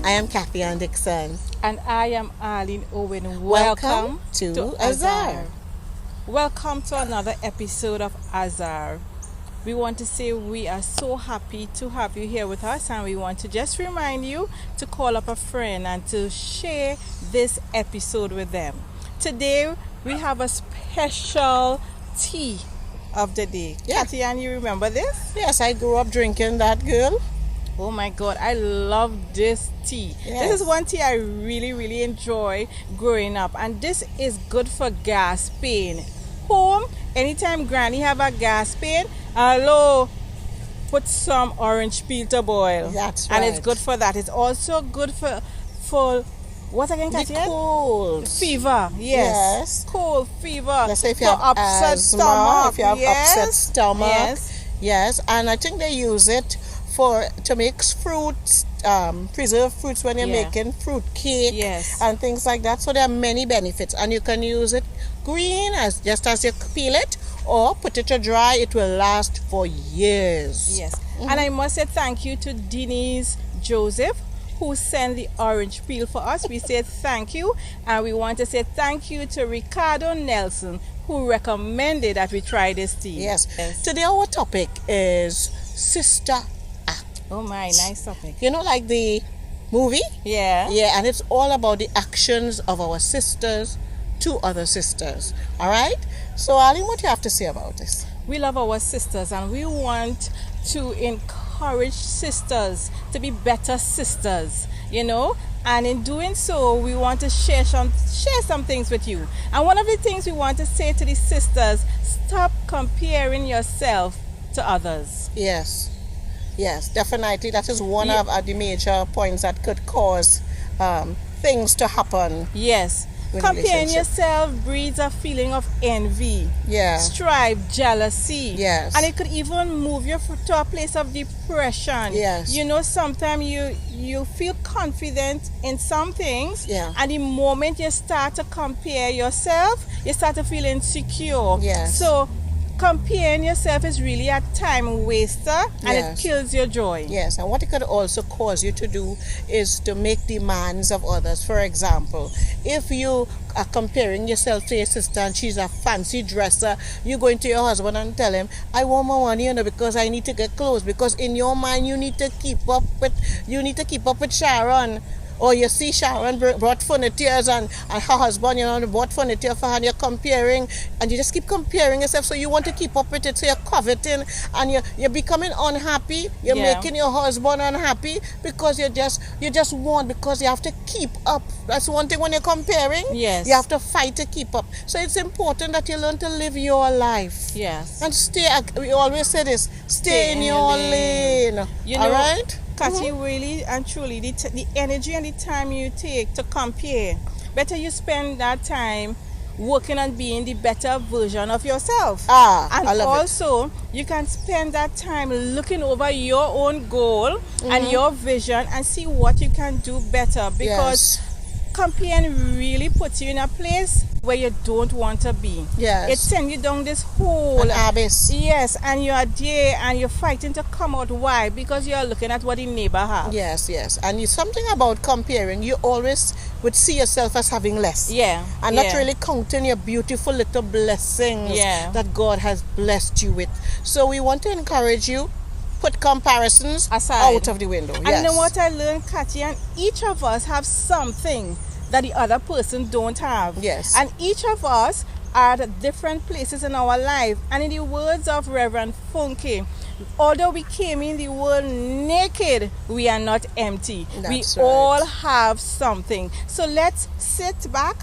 I am Kathy Ann Dixon. And I am Arlene Owen. Welcome to Azar. Welcome to another episode of Azar. We want to say we are so happy to have you here with us, and we want to just remind you to call up a friend and to share this episode with them. Today we have a special tea of the day. Yeah. Kathy, and you remember this? Yes, I grew up drinking that, girl. Oh my God, I love this tea. Yes. This is one tea I really enjoy growing up, and this is good for gas pain. Home, anytime granny have a gas pain, hello, put some orange peel to boil. That's And right. it's good for that. It's also good for what again, The Katia? cold. Fever, yes. Cold, fever. Let's say if you for have upset asthma, stomach. if you have yes. upset stomach. Yes. Yes, and I think they use it to make fruits, preserve fruits when you're making fruit cake Yes. and things like that. So there are many benefits, and you can use it green as you peel it, or put it to dry. It will last for years. Yes. And I must say thank you to Denise Joseph, who sent the orange peel for us. We say thank you, and we want to say thank you to RICARDO Nelson, who recommended that we try this tea. Yes. Today our topic is Sister Act. Oh my, nice topic. You know, like the movie? Yeah. Yeah, and it's all about the actions of our sisters to other sisters. All right? So, Arlene, what do you have to say about this? We love our sisters, and we want to encourage sisters to be better sisters, you know, and in doing so we want to share some things with you. And one of the things we want to say to the sisters: stop comparing yourself to others. Yes, definitely. That is one of the major points that could cause things to happen. Yes. with Comparing relationship. yourself breeds a feeling of envy, Yeah. strife, jealousy. Yes. And it could even move you to a place of depression. Yes. You know, sometimes you feel confident in some things, Yeah. and the moment you start to compare yourself, you start to feel insecure. Yes. So comparing yourself is really a time waster, and it Yes. kills your joy. Yes, and what it could also cause you to do is to make demands of others. For example, if you are comparing yourself to your sister and she's a fancy dresser, you go into your husband and tell him, I want more money, you know, because I need to get clothes. Because in your mind, you need to keep up with Sharon. Or you see Sharon brought furniture and her husband, you know, bought furniture for her, and you're comparing, and you just keep comparing yourself. So you want to keep up with it, so you're coveting, and you're becoming unhappy. You're making your husband unhappy because you just want, because you have to keep up. That's one thing when you're comparing. Yes. You have to fight to keep up. So it's important that you learn to live your life. Yes. And we always say this, stay in your lane. You all know, right? Kathy, really and truly, the energy and the time you take to compare, better you spend that time working on being the better version of yourself. I love it. Also, you can spend that time looking over your own goal and your vision and see what you can do better, because comparing really puts you in a place where you don't want to be. Yes. It sends you down this hole. An abyss. Yes, and you are there and you're fighting to come out. Why? Because you're looking at what the neighbor has. Yes. And something about comparing, you always would see yourself as having less. Yeah. And not really counting your beautiful little blessings that God has blessed you with. So we want to encourage you, put comparisons aside, out of the window. And you know what I learned, Katya? And each of us have something that the other person don't have. Yes. And each of us are at different places in our life. And in the words of Reverend Funke, although we came in the world naked, we are not empty. That's we right. all have something. So let's sit back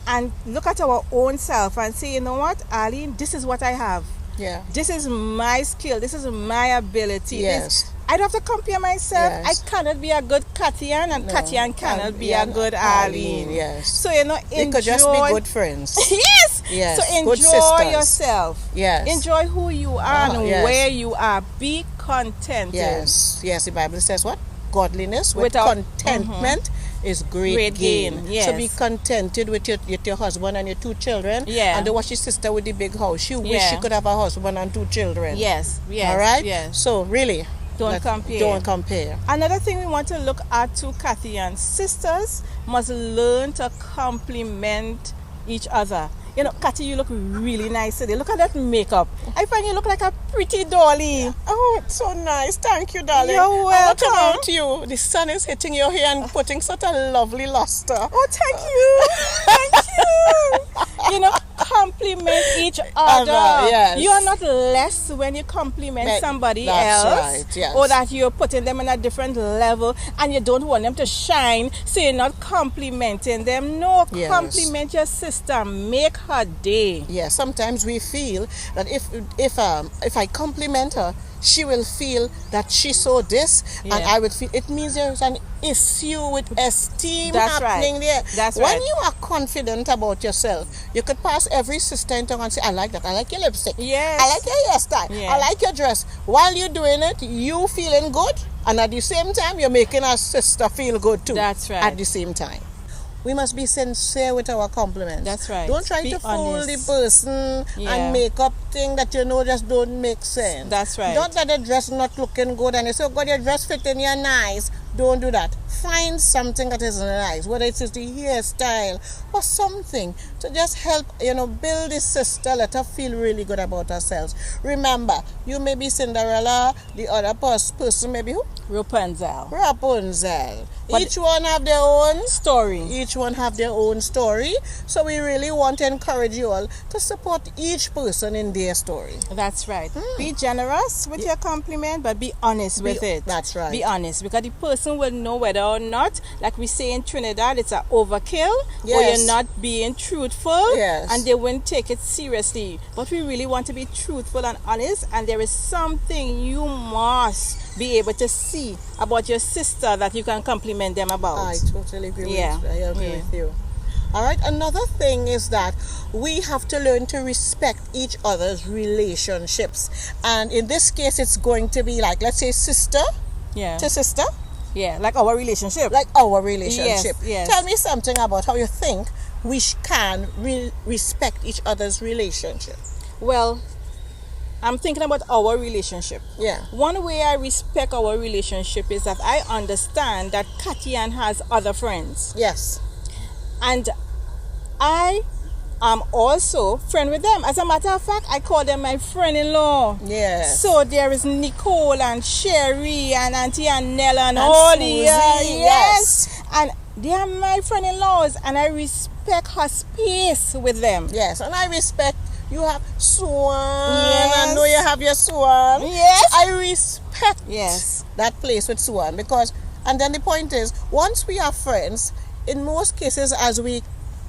and look at our own self and say, you know what, Arlene, this is what I have. Yeah. This is my skill. This is my ability. Yes. I don't have to compare myself. Yes. I cannot be a good Katian, and Katian cannot be a good Arlene. Arlene. Yes. So, you know, enjoy. They could just be good friends. Yes. Yes. So Good enjoy sisters. yourself. Yes. Enjoy who you are and yes. where you are. Be contented. Yes. The Bible says what? Godliness Without contentment is great gain. Yes. So be contented with your husband and your 2 children. Yeah. And don't watch your sister with the big house. She wish she could have a husband and 2 children. Yes. All right? Yes. So really, Don't compare. Another thing we want to look at too, Kathy, and sisters must learn to compliment each other. You know, Kathy, you look really nice today. Look at that makeup. I find you look like a pretty dolly. Oh, it's so nice. Thank you, darling. You're welcome. What about you? The sun is hitting your hair and putting such a lovely luster. Oh, thank you. Thank you. You know, compliment each other. Yes. You are not less when you compliment somebody that's else. Right, yes. Or that you're putting them in a different level and you don't want them to shine, so you're not complimenting them. No, Yes. compliment your sister. Make her day. Yeah, sometimes we feel that if I compliment her, she will feel that she saw this, and I would feel it means there's an issue with esteem happening there. That's when right. you are confident about yourself, you could pass every sister in town and say, I like that, I like your lipstick, Yes. I like your hairstyle, Yes. I like your dress. While you're doing it, you feeling good, and at the same time, you're making a sister feel good too. That's right. At the same time. We must be sincere with our compliments. That's right. Don't try Be to fool the honest. person and make up things that you know just don't make sense. That's right. Don't let the dress not looking good and you say, oh God, your dress fitting you nice. Don't do that. Find something that is nice, whether it's just the hairstyle or something to just help, build this sister, let her feel really good about herself. Remember, you may be Cinderella, the other person may be who? Rapunzel. But each one have their own story. Each one have their own story. So we really want to encourage you all to support each person in their story. That's right. Be generous with your compliment, but be honest with it. That's right. Be honest, because the person will know whether or not, like we say in Trinidad, it's an overkill, or Yes. you're not being truthful, Yes. and they won't take it seriously. But we really want to be truthful and honest, and there is something you must be able to see about your sister that you can compliment them about. I totally agree with you. All right, another thing is that we have to learn to respect each other's relationships. And in this case, it's going to be like, let's say, sister to sister. Yeah, like our relationship. Like our relationship. Yes. Tell me something about how you think we can respect each other's relationship. Well, I'm thinking about our relationship. Yeah. One way I respect our relationship is that I understand that Katian has other friends. Yes. And I am also friend with them. As a matter of fact, I call them my friend-in-law. Yes. So there is Nicole and Sherry and Auntie Annella and all the yes. And they are my friend-in-laws, and I respect her space with them. Yes, and I respect you have Swan. Yes. I know you have your Swan. Yes. I respect Yes. that place with Swan because, and then the point is, once we are friends, in most cases,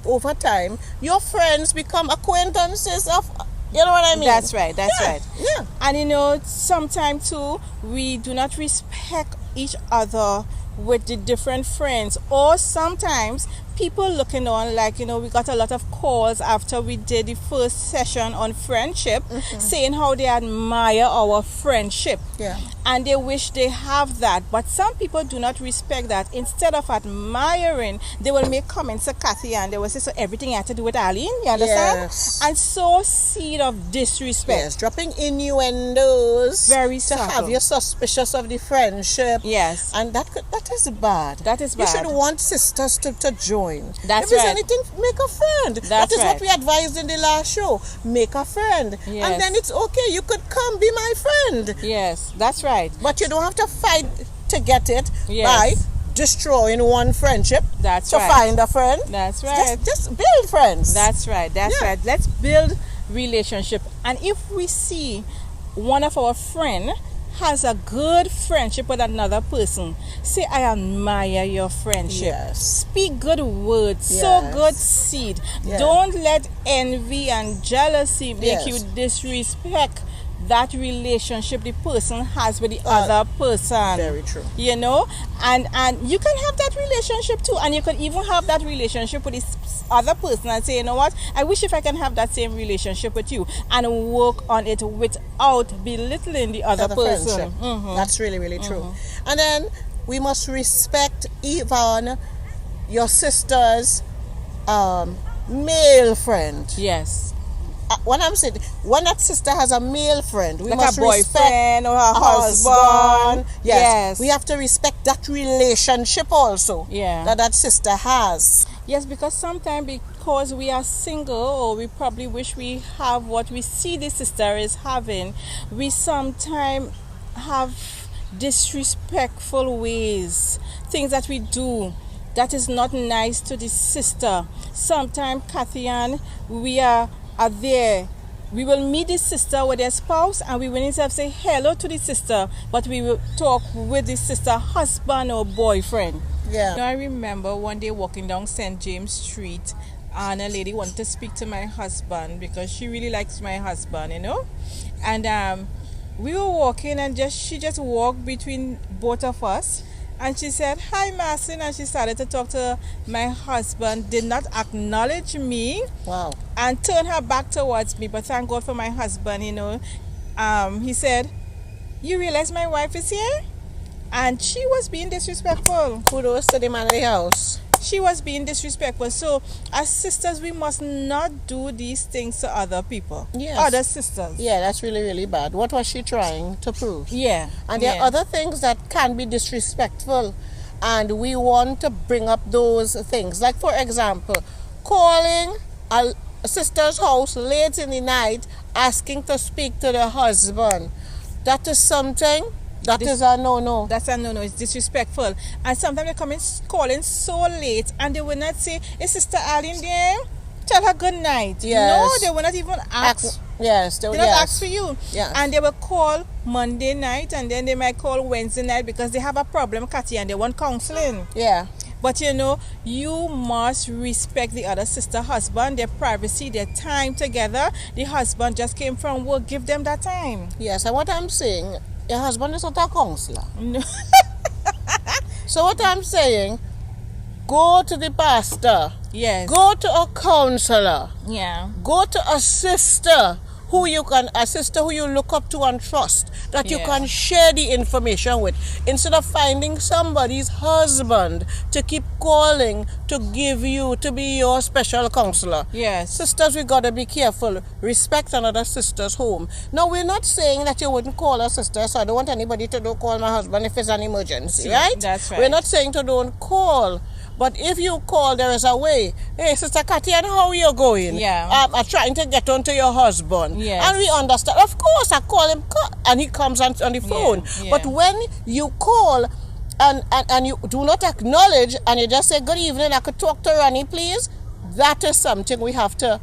over time, your friends become acquaintances of, you know what I mean? That's right. Yeah. And sometimes too, we do not respect each other with the different friends, or sometimes people looking on like, we got a lot of calls after we did the first session on friendship, saying how they admire our friendship. Yeah. And they wish they have that. But some people do not respect that. Instead of admiring, they will make comments to Kathy and they will say, so everything had to do with Aline, you understand? Yes. And sow seed of disrespect. Yes, dropping innuendos. Very to subtle. have you suspicious of the friendship. Yes. And that is bad. That is You bad. should want sisters to join. That's if there's right. anything, make a friend. That is right. what we advised in the last show. Make a friend. Yes. And then it's okay. You could come be my friend. Yes, that's right. But you don't have to fight to get it Yes. by destroying one friendship That's to right. find a friend. That's right. Just build friends. That's right. That's Yeah. right. Let's build relationship. And if we see one of our friend has a good friendship with another person, say, I admire your friendship. Yes. Speak good words. Sow Yes. good seed. Yeah. Don't let envy and jealousy make Yes. you disrespect that relationship the person has with the other person. Very true. And you can have that relationship too, and you could even have that relationship with this other person and say, you know what, I wish if I can have that same relationship with you, and work on it without belittling the other person. Friendship. That's really, really true. And then we must respect even your sister's male friend. Yes. What I'm saying, when that sister has a male friend, we Like must a boyfriend respect or her husband. Yes. We have to respect that relationship also. Yeah. That sister has. Yes, because sometimes because we are single or we probably wish we have what we see the sister is having, we sometimes have disrespectful ways, things that we do that is not nice to the sister. Sometimes, Kathy Ann, we are there. We will meet the sister with their spouse and we will instead say hello to the sister, but we will talk with the sister husband or boyfriend. Yeah. I remember one day walking down St. James Street and a lady wanted to speak to my husband because she really likes my husband, And we were walking and she just walked between both of us and she said, "Hi, Marcin," and she started to talk to my husband, did not acknowledge me. Wow. And turned her back towards me, but thank God for my husband, He said, "You realize my wife is here?" And she was being disrespectful. Kudos to the man of the house. She was being disrespectful. So, as sisters, we must not do these things to other people. Yes. Other sisters. Yeah, that's really, really bad. What was she trying to prove? Yeah. And there are other things that can be disrespectful. And we want to bring up those things. Like, for example, calling a sister's house late in the night, asking to speak to the husband. That is something... That is a no-no. That's a no-no. It's disrespectful. And sometimes they come in calling so late and they will not say, "Is Sister Arlene there? Tell her good night." Yes. No, they will not even ask. Yes. They will not ask for you. Yes. And they will call Monday night and then they might call Wednesday night because they have a problem, Kathy, and they want counseling. Yeah. But you must respect the other sister husband, their privacy, their time together. The husband just came from work. Give them that time. Yes, and what I'm saying, your husband is not a counselor. No. So what I'm saying, go to the pastor. Yes. Go to a counselor. Yeah. Go to a sister who you look up to and trust, that you can share the information with, instead of finding somebody's husband to keep calling to be your special counselor. Yes. Sisters, we gotta be careful. Respect another sister's home. Now, we're not saying that you wouldn't call a sister, so I don't want anybody to don't call my husband if it's an emergency, right? That's right. We're not saying to don't call. But if you call, there is a way. "Hey, Sister Kathy, and how are you going?" Yeah. I'm trying to get on to your husband. Yes. And we understand. Of course, I call him, and he comes on the phone. Yeah. But when you call and you do not acknowledge, and you just say, "Good evening, I could talk to Ronnie, please," that is something we have to,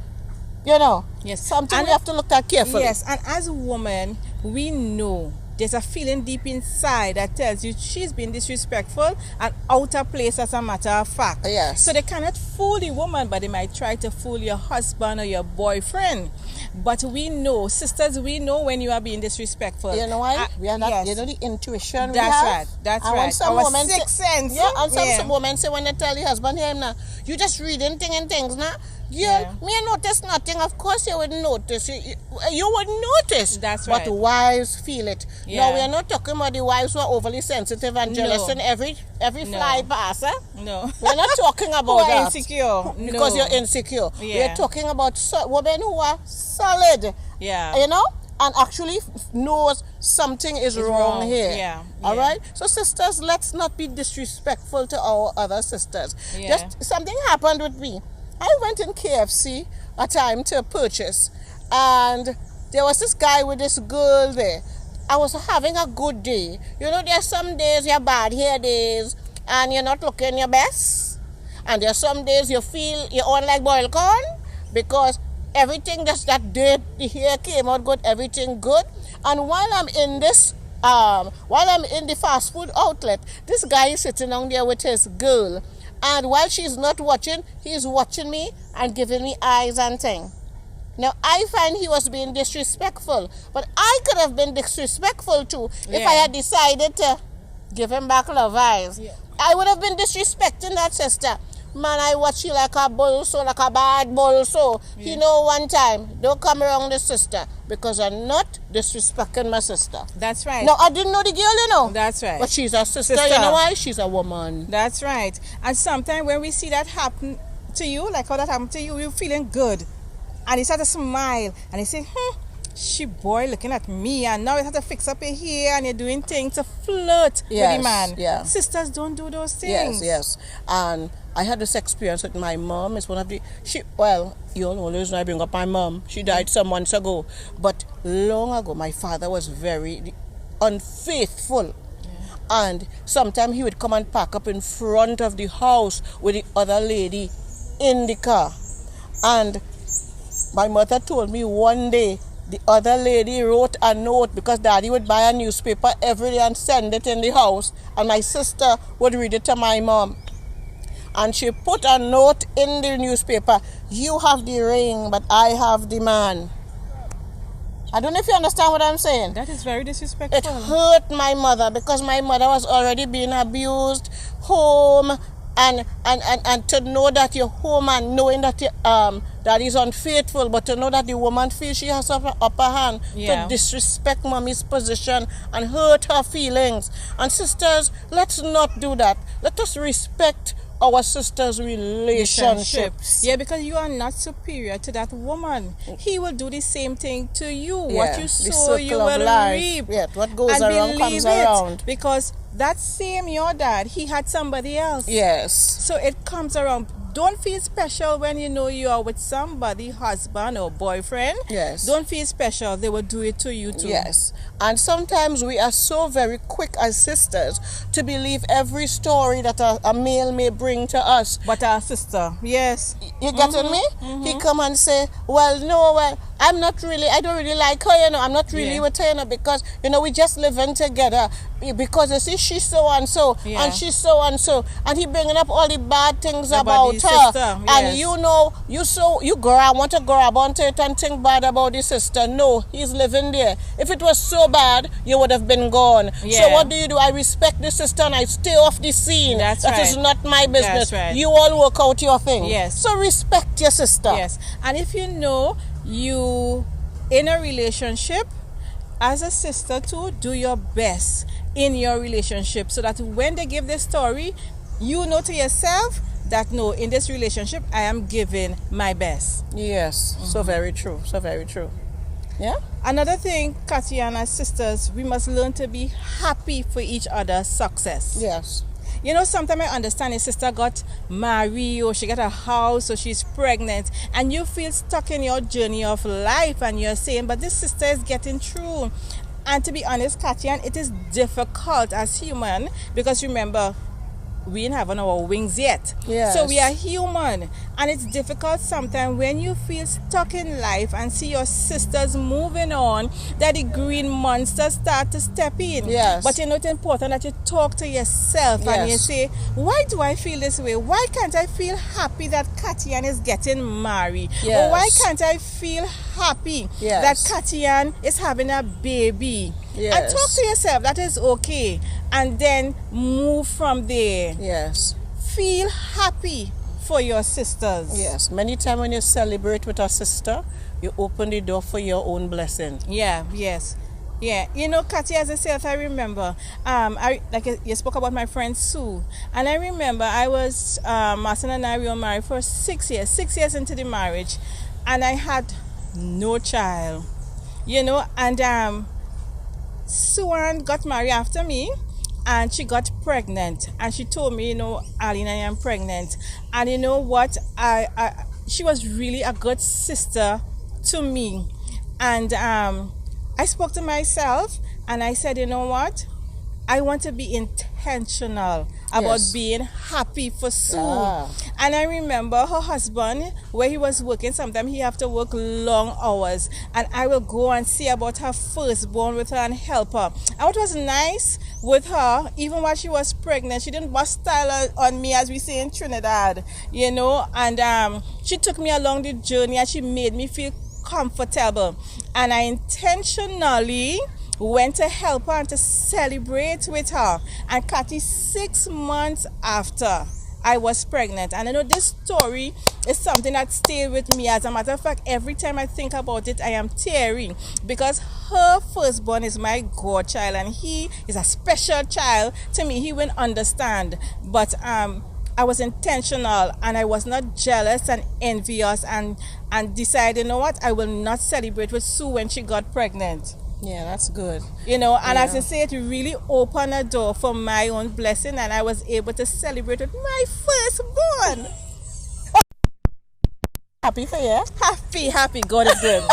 Yes. something we have to look at carefully. Yes, and as a woman, we know there's a feeling deep inside that tells you she's been disrespectful and out of place, as a matter of fact. Yes. So they cannot fool the woman, but they might try to fool your husband or your boyfriend. But we know, sisters, we know when you are being disrespectful. You know why? We are not, yes. the intuition That's we have. right. That's and right. When some Our women sixth sense. Yeah, and some Yeah. women say when they tell the husband, "Hey, now, you just reading things now." Yeah. Me notice nothing. Of course you would notice. You would notice. That's right. But wives feel it. Yeah. Now, we are not talking about the wives who are overly sensitive and jealous No. in every fly pass. No. We're not talking about Who are that. insecure. Because No. you're insecure. Yeah. We're talking about women who are solid. Yeah. And actually knows something is wrong here. Yeah. All right? So, sisters, let's not be disrespectful to our other sisters. Yeah. Just something happened with me. I went in KFC a time to purchase, and there was this guy with this girl there. I was having a good day. There's some days you're bad hair days, and you're not looking your best. And there's some days you feel you're on like boiled corn, because everything just that day, the hair came out good, everything good. And while I'm in the fast food outlet, this guy is sitting down there with his girl. And while she's not watching, he's watching me and giving me eyes and thing. Now, I find he was being disrespectful. But I could have been disrespectful too if I had decided to give him back love eyes. Yeah. I would have been disrespecting that sister. Man, I watch you like a bull, so like a bad bull, so. Yeah. One time, don't come around the sister, because I'm not disrespecting my sister. That's right. No, I didn't know the girl, That's right. But she's a sister. You know why? She's a woman. That's right. And sometimes when we see that happen to you, like how that happened to you, you're feeling good. And he started to smile. And he said, she boy looking at me, and now you have to fix up your hair and you're doing things to flirt with the man. Yeah. Sisters don't do those things. Yes. And I had this experience with my mom. It's one of the you all know the reason I bring up my mom. She died some months ago. But long ago my father was very unfaithful. And sometimes he would come and park up in front of the house with the other lady in the car. And my mother told me one day the other lady wrote a note, because daddy would buy a newspaper every day and send it in the house, and my sister would read it to my mom. And she put a note in the newspaper, you have the ring, but I have the man. I don't know if you understand what I'm saying. That is very disrespectful. It hurt my mother, because my mother was already being abused home, and to know that you're home and knowing that that is unfaithful, but to know that the woman feels she has an upper hand to disrespect mommy's position and hurt her feelings. And sisters, let's not do that. Let us respect our sisters' relationships. Yeah, because you are not superior to that woman. He will do the same thing to you. What you sow, you will reap. Yeah, what goes around comes around. Because that same your dad, he had somebody else. Yes. So it comes around. Don't feel special when you know you are with somebody, husband or boyfriend. Yes. Don't feel special. They will do it to you too. Yes. And sometimes we are so very quick as sisters to believe every story that a male may bring to us. But our sister, yes. You getting me? He come and say, I don't really like her, I'm not really with her, because, we just living together. Because you see, she's so and so, and she's so and so, and he bringing up all the bad things about her. Sister, and you want to grab onto it and think bad about the sister. No, he's living there. If it was so bad, you would have been gone. So what do? I respect the sister and I stay off the scene. That is not my business. That's right. You all work out your thing. Yes. So respect your sister. Yes. And if you know you in a relationship, as a sister too, do your best in your relationship, so that when they give this story, you know to yourself that no, in this relationship I am giving my best. Yes. So very true. Yeah. Another thing, Katia, as sisters, we must learn to be happy for each other's success. Yes. Sometimes I understand a sister got married, or she got a house, or she's pregnant, and you feel stuck in your journey of life, and you're saying, but this sister is getting through. And to be honest, Katia, it is difficult as human, because remember, we ain't having our wings yet. Yes. So we are human, and it's difficult sometimes when you feel stuck in life and see your sisters moving on, that the green monsters start to step in. Yes. But it's important that you talk to yourself and you say, why do I feel this way? Why can't I feel happy that Katian is getting married? Yes. Or why can't I feel happy that Katian is having a baby? Yes. And talk to yourself, that is okay. And then move from there. Yes. Feel happy for your sisters. Yes. Many times when you celebrate with a sister, you open the door for your own blessing. Yeah, yes. Yeah, Katia, as I said, I remember, you spoke about my friend Sue, and I remember I was, Martin and I were married for 6 years into the marriage, and I had no child, and Sue got married after me, and she got pregnant, and she told me, Aline, I am pregnant, and you know what, she was really a good sister to me, and I spoke to myself and I said, you know what? I want to be intentional about being happy for Sue. And I remember her husband, where he was working, sometimes he have to work long hours. And I will go and see about her firstborn with her and help her. And what was nice with her, even while she was pregnant, she didn't bust style on me, as we say in Trinidad, and she took me along the journey and she made me feel comfortable, and I intentionally went to help her and to celebrate with her. And Kathy, 6 months after I was pregnant, and I know this story is something that stayed with me. As a matter of fact, every time I think about it, I am tearing, because her firstborn is my godchild, and he is a special child to me. He won't understand, but I was intentional, and I was not jealous and envious, and decided, you know what, I will not celebrate with Sue when she got pregnant. Yeah, that's good. You know, and Yeah. as I say, it really opened a door for my own blessing, and I was able to celebrate with my firstborn. Happy for you? Happy, God is good.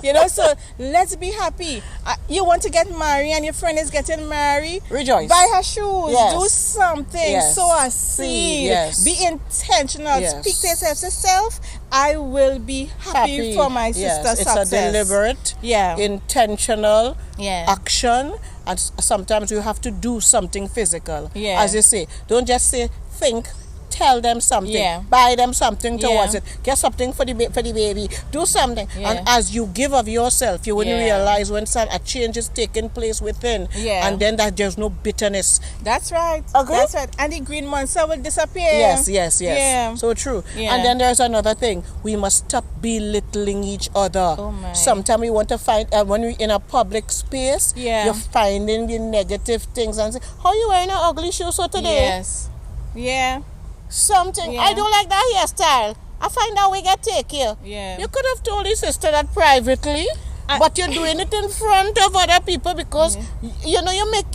You know, so let's be happy. You want to get married and your friend is getting married? Rejoice. Buy her shoes. Yes. Do something. Yes. Sow a seed. Yes. Be intentional. Yes. Speak to yourself. I will be happy for my sister's It's success. a deliberate, intentional action, and sometimes you have to do something physical. Yeah. As you say, don't just say, think. Tell them something. Yeah. Buy them something towards Yeah. it. Get something for the baby. Do something. Yeah. And as you give of yourself, you wouldn't Yeah. realize when a change is taking place within. Yeah. And then that there's no bitterness. That's right. Agree? That's right. And the green monster will disappear. Yes. Yeah. So true. Yeah. And then there's another thing. We must stop belittling each other. Oh my. Sometimes we want to find, when we're in a public space, Yeah. you're finding the negative things and say, how you wearing an ugly shoe so today? Yes. Yeah. Something. Yeah. I don't like that hairstyle. I find that we get take here. Yeah. You could have told your sister that privately, but you're doing it in front of other people because you know you make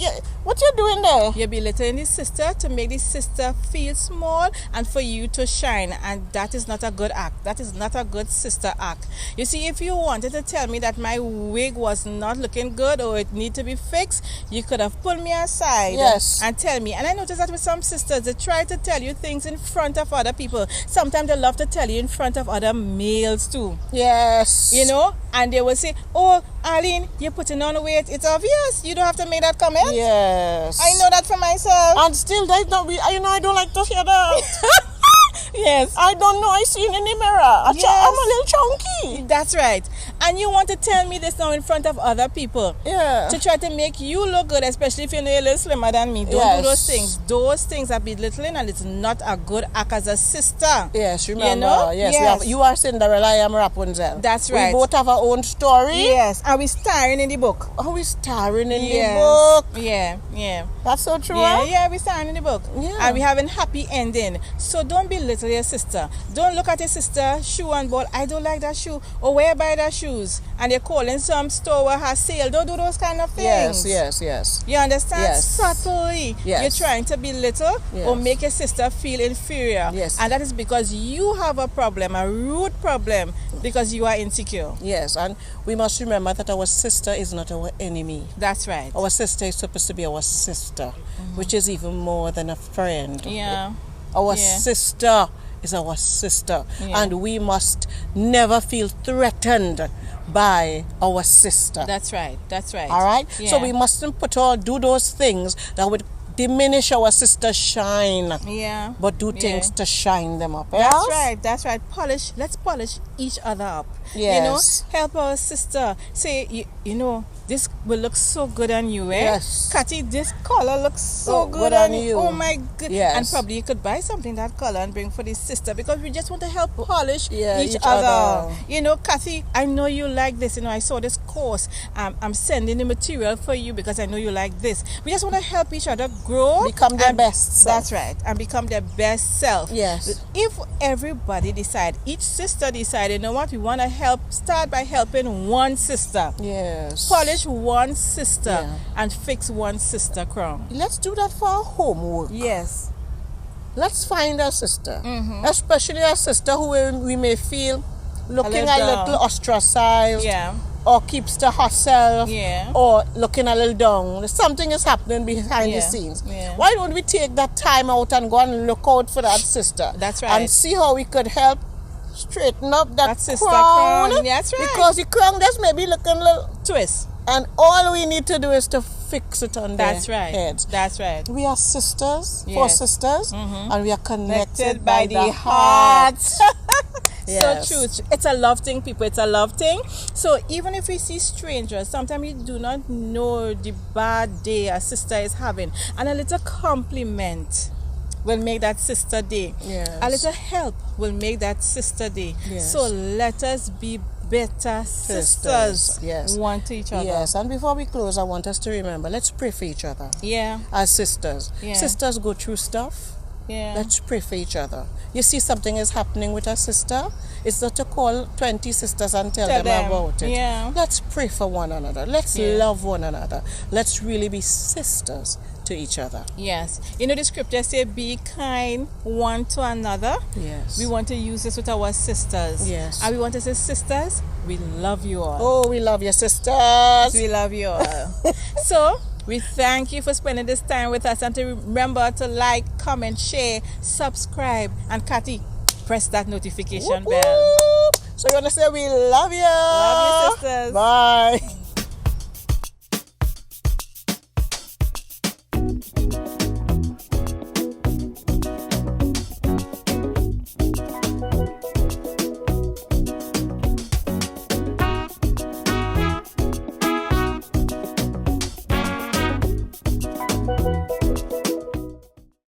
what you're doing there. You're belittling the sister to make the sister feel small and for you to shine, and that is not a good act. That is not a good sister act. You see, if you wanted to tell me that my wig was not looking good or it need to be fixed, you could have pulled me aside and tell me. And I noticed that with some sisters, they try to tell you things in front of other people. Sometimes they love to tell you in front of other males too. Yes. You know, and they will say, oh, Arlene, you're putting on weight. It's obvious. You don't have to make that comment. Yes. I know that for myself. And still, that's not. You know, I don't like to hear that. Yes. I don't know. I see it in the mirror. I'm a little chunky. That's right. And you want to tell me this now in front of other people. Yeah. To try to make you look good, especially if you know you're a little slimmer than me. Don't do those things. Those things are belittling, and it's not a good act as a sister. Yes, remember. You know? Yes. You are Cinderella, I am Rapunzel. That's right. We both have our own story. Yes. And we're starring in the book. Oh, we're starring in the book. Yeah. That's so true. Yeah, we're starring in the book. Yeah. And we're having happy ending. So don't belittle your sister. Don't look at your sister shoe and ball. I don't like that shoe. Or where buy that shoes? And they're calling some store where has sale. Don't do those kind of things. Yes. You understand? Yes. Subtly. Yes. You're trying to belittle or make your sister feel inferior. Yes. And that is because you have a problem, a root problem, because you are insecure. Yes, and we must remember that our sister is not our enemy. That's right. Our sister is supposed to be our sister, which is even more than a friend. Yeah. Our sister is our sister, and we must never feel threatened by our sister. That's right. All right? Yeah. So we mustn't do those things that would diminish our sister's shine. Yeah. But do things to shine them up. That's right. Let's polish each other up. Yes. You know, help our sister. Say, you know, this will look so good on you, eh? Yes. Cathy, this color looks so good on you. Oh my good. Yes. And probably you could buy something that color and bring for the sister, because we just want to help polish each other. other. You know, Cathy, I know you like this. You know, I saw this course. I'm sending the material for you because I know you like this. We just want to help each other grow. Become their best self. That's right. And become their best self. Yes. If everybody decide, each sister decide, you know what, we want to start by helping one sister. Yes. Polish one sister and fix one sister crown. Let's do that for our homework. Yes. Let's find a sister, especially a sister who we may feel looking a little ostracized, or keeps to herself, or looking a little down. Something is happening behind the scenes. Yeah. Why don't we take that time out and go and look out for that sister? That's right. And see how we could help straighten up that sister crown. That's right. Because the crown just may be looking a little twist. And all we need to do is to fix it on their heads. That's right. We are sisters, four sisters, and we are connected by the heart. Yes. So true. It's a love thing, people. It's a love thing. So even if we see strangers, sometimes you do not know the bad day a sister is having, and a little compliment will make that sister day. Yes. A little help will make that sister day. Yes. So let us be better sisters. Yes. One to each other. Yes. And before we close, I want us to remember, let's pray for each other. Yeah. As sisters. Yeah. Sisters go through stuff. Yeah. Let's pray for each other. You see something is happening with a sister, it's not to call 20 sisters and tell them about it. Yeah. Let's pray for one another. Let's love one another. Let's really be sisters to each other. Yes. You know, the scripture say, be kind one to another. Yes. We want to use this with our sisters. Yes. And we want to say, sisters, we love you all. Oh, we love your sisters. We love you all. So, we thank you for spending this time with us, and to remember to like, comment, share, subscribe, and Kathy, press that notification bell. So you want to say we love you. Love you, sisters. Bye.